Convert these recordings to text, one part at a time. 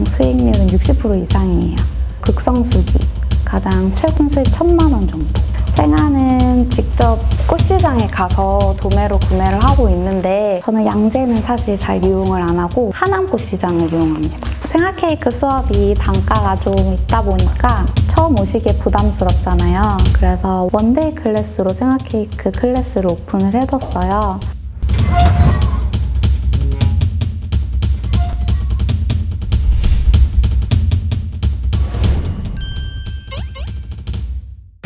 수익률은 60% 이상이에요. 극성수기, 가장 최근 수익 1,000만 원 정도. 생화는 직접 꽃시장에 가서 도매로 구매를 하고 있는데 저는 양재는 사실 잘 이용을 안 하고 하남 꽃시장을 이용합니다. 생화 케이크 수업이 단가가 좀 있다 보니까 처음 오시기에 부담스럽잖아요. 그래서 원데이 클래스로 생화 케이크 클래스를 오픈을 해뒀어요.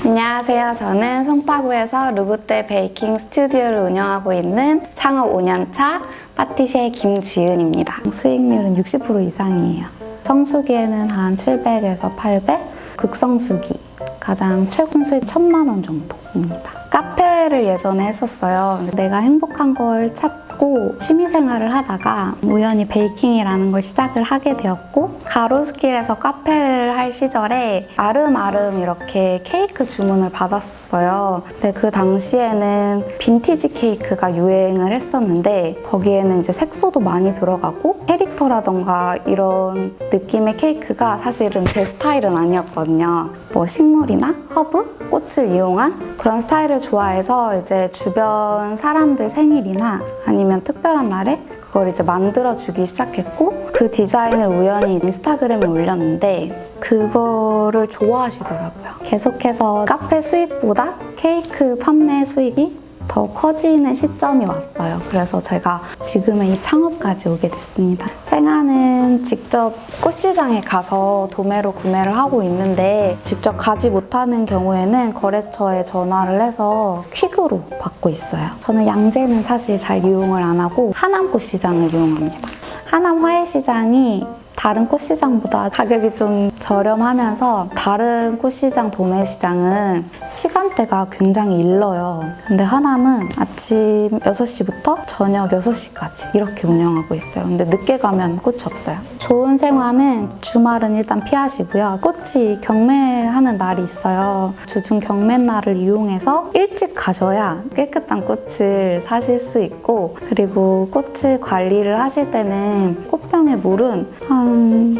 안녕하세요. 저는 송파구에서 루그떼 베이킹 스튜디오를 운영하고 있는 창업 5년차 파티시에 김지은입니다. 수익률은 60% 이상이에요. 성수기에는 한 700에서 800, 극성수기, 가장 최근 수익 1,000만 원 정도입니다. 카페를 예전에 했었어요. 내가 행복한 걸 찾고 취미생활을 하다가 우연히 베이킹이라는 걸 시작을 하게 되었고, 가로수길에서 카페를 할 시절에 아름아름 이렇게 케이크 주문을 받았어요. 근데 그 당시에는 빈티지 케이크가 유행을 했었는데 거기에는 이제 색소도 많이 들어가고 캐릭터라던가 이런 느낌의 케이크가 사실은 제 스타일은 아니었거든요. 뭐 식물이나 허브, 꽃을 이용한 그런 스타일을 좋아해서 이제 주변 사람들 생일이나 아니면 특별한 날에 그걸 이제 만들어주기 시작했고, 그 디자인을 우연히 인스타그램에 올렸는데 그거를 좋아하시더라고요. 계속해서 카페 수익보다 케이크 판매 수익이 더 커지는 시점이 왔어요. 그래서 제가 지금의 이 창업까지 오게 됐습니다. 생화는 직접 꽃시장에 가서 도매로 구매를 하고 있는데 직접 가지 못하는 경우에는 거래처에 전화를 해서 퀵으로 받고 있어요. 저는 양재는 사실 잘 이용을 안 하고 하남 꽃시장을 이용합니다. 하남 화훼시장이 다른 꽃시장보다 가격이 좀 저렴하면서 다른 꽃시장, 도매시장은 시간대가 굉장히 일러요. 근데 하남은 아침 6시부터 저녁 6시까지 이렇게 운영하고 있어요. 근데 늦게 가면 꽃이 없어요. 좋은 생화는 주말은 일단 피하시고요. 꽃이 경매하는 날이 있어요. 주중 경매날을 이용해서 일찍 가셔야 깨끗한 꽃을 사실 수 있고, 그리고 꽃을 관리를 하실 때는 꽃병에 물은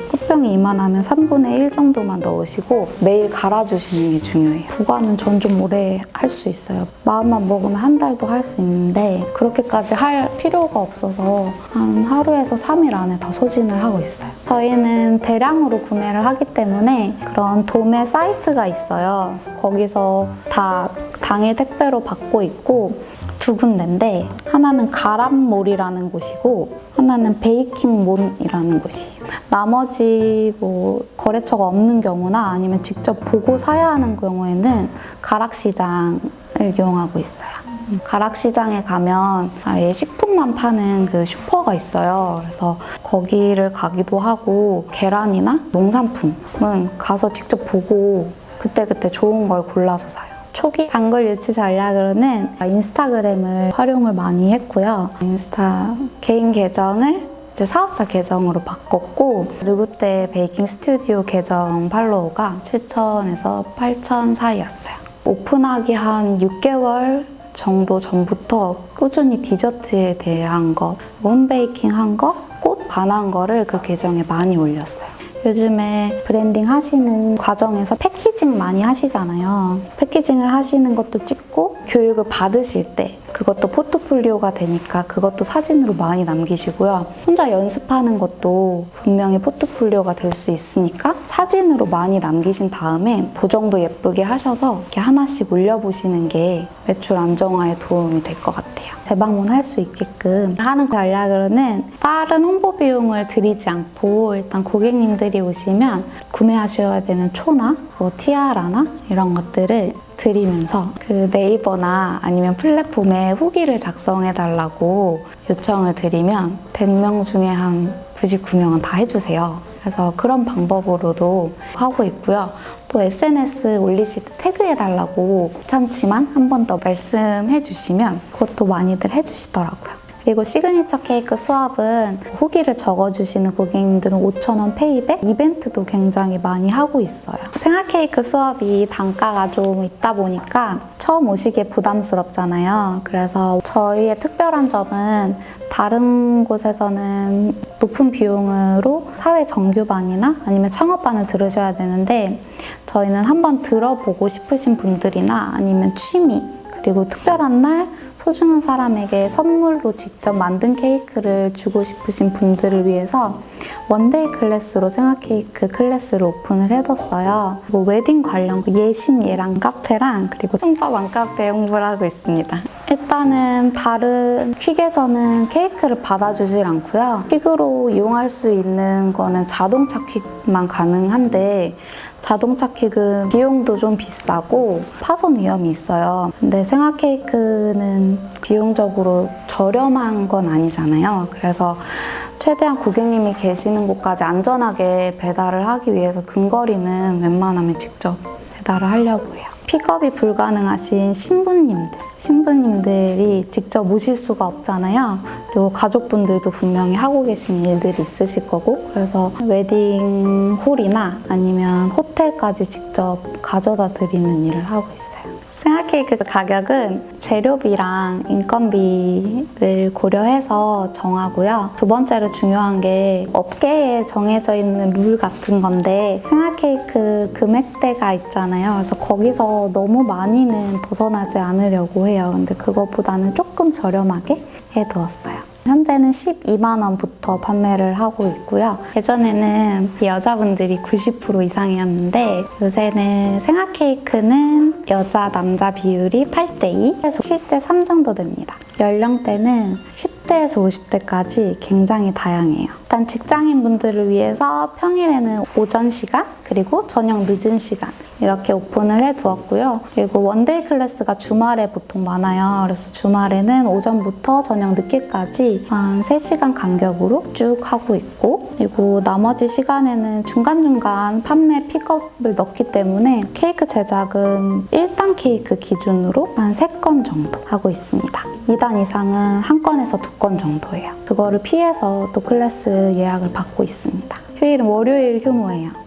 꽃병이 이만하면 3분의 1 정도만 넣으시고 매일 갈아주시는 게 중요해요. 보관은 전 좀 오래 할 수 있어요. 마음만 먹으면 한 달도 할 수 있는데 그렇게까지 할 필요가 없어서 한 하루에서 3일 안에 다 소진을 하고 있어요. 저희는 대량으로 구매를 하기 때문에 그런 도매 사이트가 있어요. 거기서 다 당일 택배로 받고 있고, 두 군데인데 하나는 가람몰이라는 곳이고 하나는 베이킹몬이라는 곳이에요. 나머지 뭐 거래처가 없는 경우나 아니면 직접 보고 사야 하는 경우에는 가락시장을 이용하고 있어요. 가락시장에 가면 아예 식품만 파는 그 슈퍼가 있어요. 그래서 거기를 가기도 하고, 계란이나 농산품은 가서 직접 보고 그때그때 좋은 걸 골라서 사요. 초기 단골 유치 전략으로는 인스타그램을 활용을 많이 했고요. 인스타 개인 계정을 이제 사업자 계정으로 바꿨고, 루그떼 베이킹 스튜디오 계정 팔로워가 7,000에서 8,000 사이였어요. 오픈하기 한 6개월 정도 전부터 꾸준히 디저트에 대한 거, 홈베이킹 한 거, 꽃 관한 거를 그 계정에 많이 올렸어요. 요즘에 브랜딩 하시는 과정에서 패키징 많이 하시잖아요. 패키징을 하시는 것도 찍고 교육을 받으실 때 그것도 포트폴리오가 되니까 그것도 사진으로 많이 남기시고요. 혼자 연습하는 것도 분명히 포트폴리오가 될 수 있으니까 사진으로 많이 남기신 다음에 도정도 예쁘게 하셔서 이렇게 하나씩 올려보시는 게 매출 안정화에 도움이 될 것 같아요. 재방문할 수 있게끔 하는 전략으로는 다른 홍보 비용을 들이지 않고 일단 고객님들이 오시면 구매하셔야 되는 초나 뭐 티아라나 이런 것들을 드리면서 그 네이버나 아니면 플랫폼에 후기를 작성해달라고 요청을 드리면 100명 중에 한 99명은 다 해주세요. 그래서 그런 방법으로도 하고 있고요. 또 SNS 올리실 때 태그해달라고 귀찮지만 한 번 더 말씀해 주시면 그것도 많이들 해주시더라고요. 그리고 시그니처 케이크 수업은 후기를 적어주시는 고객님들은 5,000원 페이백 이벤트도 굉장히 많이 하고 있어요. 생화 케이크 수업이 단가가 좀 있다 보니까 처음 오시기에 부담스럽잖아요. 그래서 저희의 특별한 점은 다른 곳에서는 높은 비용으로 사회 정규반이나 아니면 창업반을 들으셔야 되는데 저희는 한번 들어보고 싶으신 분들이나 아니면 취미 그리고 특별한 날 소중한 사람에게 선물로 직접 만든 케이크를 주고 싶으신 분들을 위해서 원데이 클래스로 생화 케이크 클래스를 오픈을 해뒀어요. 그리고 웨딩 관련 예신 예랑 카페랑 그리고 송밥 맘카페 홍보를 하고 있습니다. 일단은 다른 퀵에서는 케이크를 받아주질 않고요. 퀵으로 이용할 수 있는 거는 자동차 퀵만 가능한데 자동차 퀵은 비용도 좀 비싸고 파손 위험이 있어요. 근데 생화 케이크는 비용적으로 저렴한 건 아니잖아요. 그래서 최대한 고객님이 계시는 곳까지 안전하게 배달을 하기 위해서 근거리는 웬만하면 직접 배달을 하려고 해요. 픽업이 불가능하신 신부님들이 직접 오실 수가 없잖아요. 그리고 가족분들도 분명히 하고 계신 일들이 있으실 거고 그래서 웨딩홀이나 아니면 호텔까지 직접 가져다 드리는 일을 하고 있어요. 생화 케이크 가격은 재료비랑 인건비를 고려해서 정하고요. 두 번째로 중요한 게 업계에 정해져 있는 룰 같은 건데 생화 케이크 금액대가 있잖아요. 그래서 거기서 너무 많이는 벗어나지 않으려고 해요. 근데 그것보다는 조금 저렴하게 해두었어요. 현재는 12만 원부터 판매를 하고 있고요. 예전에는 여자분들이 90% 이상이었는데 요새는 생화 케이크는 여자, 남자 비율이 8대2에서 7대3 정도 됩니다. 연령대는 10대에서 50대까지 굉장히 다양해요. 일단 직장인분들을 위해서 평일에는 오전 시간 그리고 저녁 늦은 시간 이렇게 오픈을 해두었고요. 그리고 원데이 클래스가 주말에 보통 많아요. 그래서 주말에는 오전부터 저녁 늦게까지 한 3시간 간격으로 쭉 하고 있고 그리고 나머지 시간에는 중간중간 판매 픽업을 넣기 때문에 케이크 제작은 1단 케이크 기준으로 한 3건 정도 하고 있습니다. 2단 이상은 한 건에서 2건 정도예요. 그거를 피해서 또 클래스 예약을 받고 있습니다. 휴일은 월요일 휴무예요.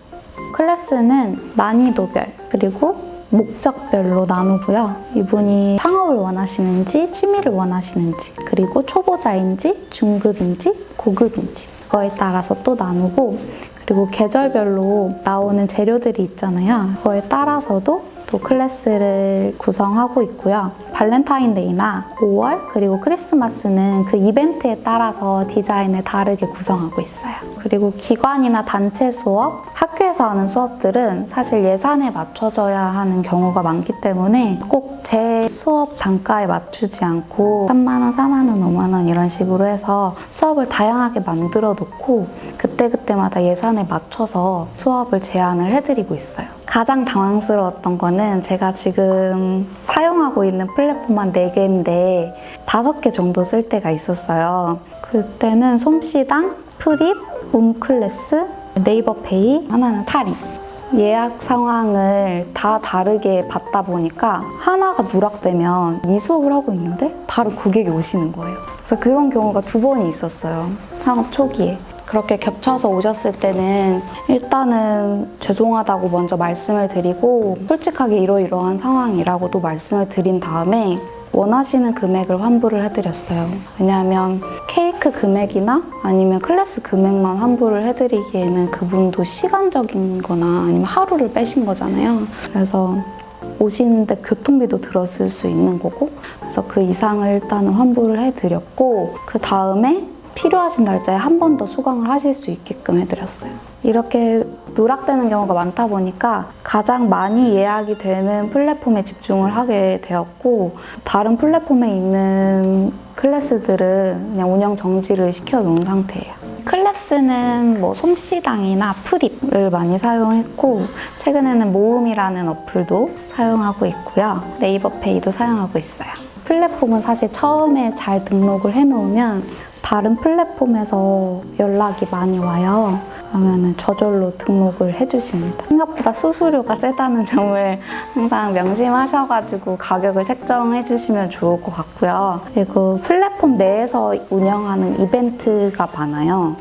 클래스는 난이도별 그리고 목적별로 나누고요. 이분이 창업을 원하시는지 취미를 원하시는지 그리고 초보자인지 중급인지 고급인지 그거에 따라서 또 나누고 그리고 계절별로 나오는 재료들이 있잖아요. 그거에 따라서도 또 클래스를 구성하고 있고요. 발렌타인데이나 5월 그리고 크리스마스는 그 이벤트에 따라서 디자인을 다르게 구성하고 있어요. 그리고 기관이나 단체 수업, 학교에서 하는 수업들은 사실 예산에 맞춰져야 하는 경우가 많기 때문에 꼭 제 수업 단가에 맞추지 않고 3만 원, 4만 원, 5만 원 이런 식으로 해서 수업을 다양하게 만들어 놓고 그때그때마다 예산에 맞춰서 수업을 제안을 해드리고 있어요. 가장 당황스러웠던 거는 제가 지금 사용하고 있는 플랫폼만 4개인데 5개 정도 쓸 때가 있었어요. 그때는 솜씨당, 프립, 움클래스, 네이버페이, 하나는 타림. 예약 상황을 다 다르게 받다 보니까 하나가 누락되면 이 수업을 하고 있는데 다른 고객이 오시는 거예요. 그래서 그런 경우가 2번이 있었어요. 창업 초기에. 그렇게 겹쳐서 오셨을 때는 일단은 죄송하다고 먼저 말씀을 드리고 솔직하게 이러이러한 상황이라고도 말씀을 드린 다음에 원하시는 금액을 환불을 해드렸어요. 왜냐하면 케이크 금액이나 아니면 클래스 금액만 환불을 해드리기에는 그분도 시간적인 거나 아니면 하루를 빼신 거잖아요. 그래서 오시는데 교통비도 들었을 수 있는 거고 그래서 그 이상을 일단은 환불을 해드렸고 그 다음에 필요하신 날짜에 한 번 더 수강을 하실 수 있게끔 해드렸어요. 이렇게 누락되는 경우가 많다 보니까 가장 많이 예약이 되는 플랫폼에 집중을 하게 되었고 다른 플랫폼에 있는 클래스들은 그냥 운영 정지를 시켜놓은 상태예요. 클래스는 뭐 솜씨당이나 프립을 많이 사용했고 최근에는 모음이라는 어플도 사용하고 있고요. 네이버페이도 사용하고 있어요. 플랫폼은 사실 처음에 잘 등록을 해놓으면 다른 플랫폼에서 연락이 많이 와요. 그러면 저절로 등록을 해주십니다. 생각보다 수수료가 세다는 점을 항상 명심하셔가지고 가격을 책정해주시면 좋을 것 같고요. 그리고 플랫폼 내에서 운영하는 이벤트가 많아요.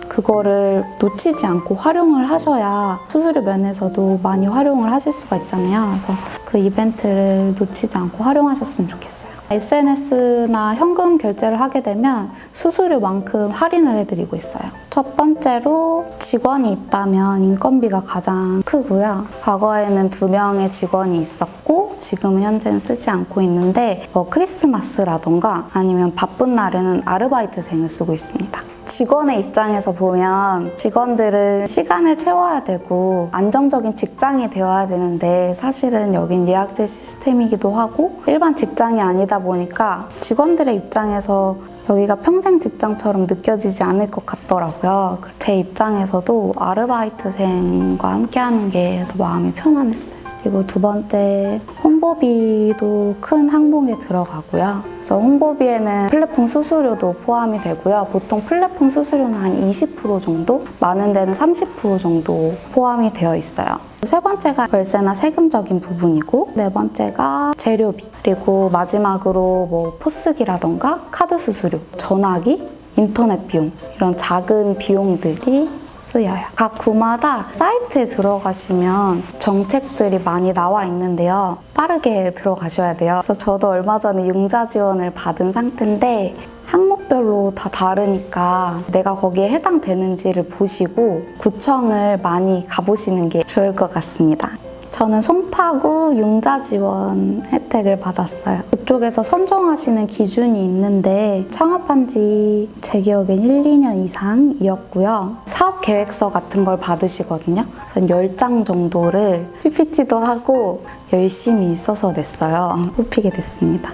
그 그거를 놓치지 않고 활용을 하셔야 수수료 면에서도 많이 활용을 하실 수가 있잖아요. 그래서 그 이벤트를 놓치지 않고 활용하셨으면 좋겠어요. SNS나 현금 결제를 하게 되면 수수료만큼 할인을 해드리고 있어요. 첫 번째로 직원이 있다면 인건비가 가장 크고요. 과거에는 2명의 직원이 있었고 지금은 현재는 쓰지 않고 있는데 크리스마스라던가 아니면 바쁜 날에는 아르바이트생을 쓰고 있습니다. 직원의 입장에서 보면 직원들은 시간을 채워야 되고 안정적인 직장이 되어야 되는데 사실은 여긴 예약제 시스템이기도 하고 일반 직장이 아니다 보니까 직원들의 입장에서 여기가 평생 직장처럼 느껴지지 않을 것 같더라고요. 제 입장에서도 아르바이트생과 함께하는 게 더 마음이 편안했어요. 그리고 두 번째, 홍보비도 큰 항목에 들어가고요. 그래서 홍보비에는 플랫폼 수수료도 포함이 되고요. 보통 플랫폼 수수료는 한 20% 정도, 많은 데는 30% 정도 포함이 되어 있어요. 세 번째가 월세나 세금적인 부분이고, 네 번째가 재료비, 그리고 마지막으로 포스기라던가 카드 수수료, 전화기, 인터넷 비용, 이런 작은 비용들이 쓰여요. 각 구마다 사이트에 들어가시면 정책들이 많이 나와 있는데요. 빠르게 들어가셔야 돼요. 그래서 저도 얼마 전에 융자 지원을 받은 상태인데 항목별로 다 다르니까 내가 거기에 해당되는지를 보시고 구청을 많이 가보시는 게 좋을 것 같습니다. 저는 송파구 융자 지원 혜택을 받았어요. 그쪽에서 선정하시는 기준이 있는데 창업한 지 제 기억엔 1, 2년 이상이었고요. 사업 계획서 같은 걸 받으시거든요. 그래서 10장 정도를 PPT도 하고 열심히 써서 냈어요. 뽑히게 됐습니다.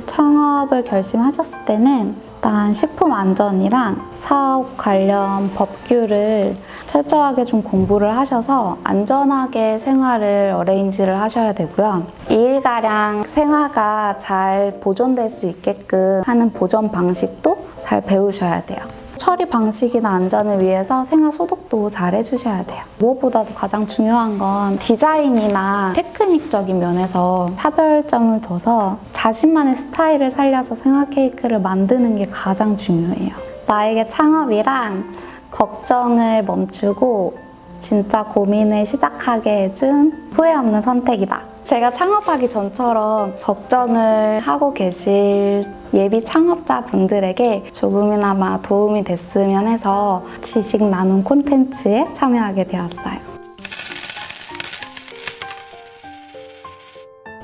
창업을 결심하셨을 때는 일단 식품 안전이랑 사업 관련 법규를 철저하게 좀 공부를 하셔서 안전하게 생활을 어레인지를 하셔야 되고요. 2일가량 생화가 잘 보존될 수 있게끔 하는 보존 방식도 잘 배우셔야 돼요. 처리 방식이나 안전을 위해서 생화 소독도 잘 해주셔야 돼요. 무엇보다도 가장 중요한 건 디자인이나 테크닉적인 면에서 차별점을 둬서 자신만의 스타일을 살려서 생화 케이크를 만드는 게 가장 중요해요. 나에게 창업이란 걱정을 멈추고 진짜 고민을 시작하게 해준 후회 없는 선택이다. 제가 창업하기 전처럼 걱정을 하고 계실 예비 창업자분들에게 조금이나마 도움이 됐으면 해서 지식 나눔 콘텐츠에 참여하게 되었어요.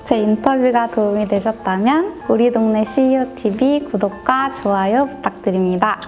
제 인터뷰가 도움이 되셨다면 우리 동네 CEOTV 구독과 좋아요 부탁드립니다.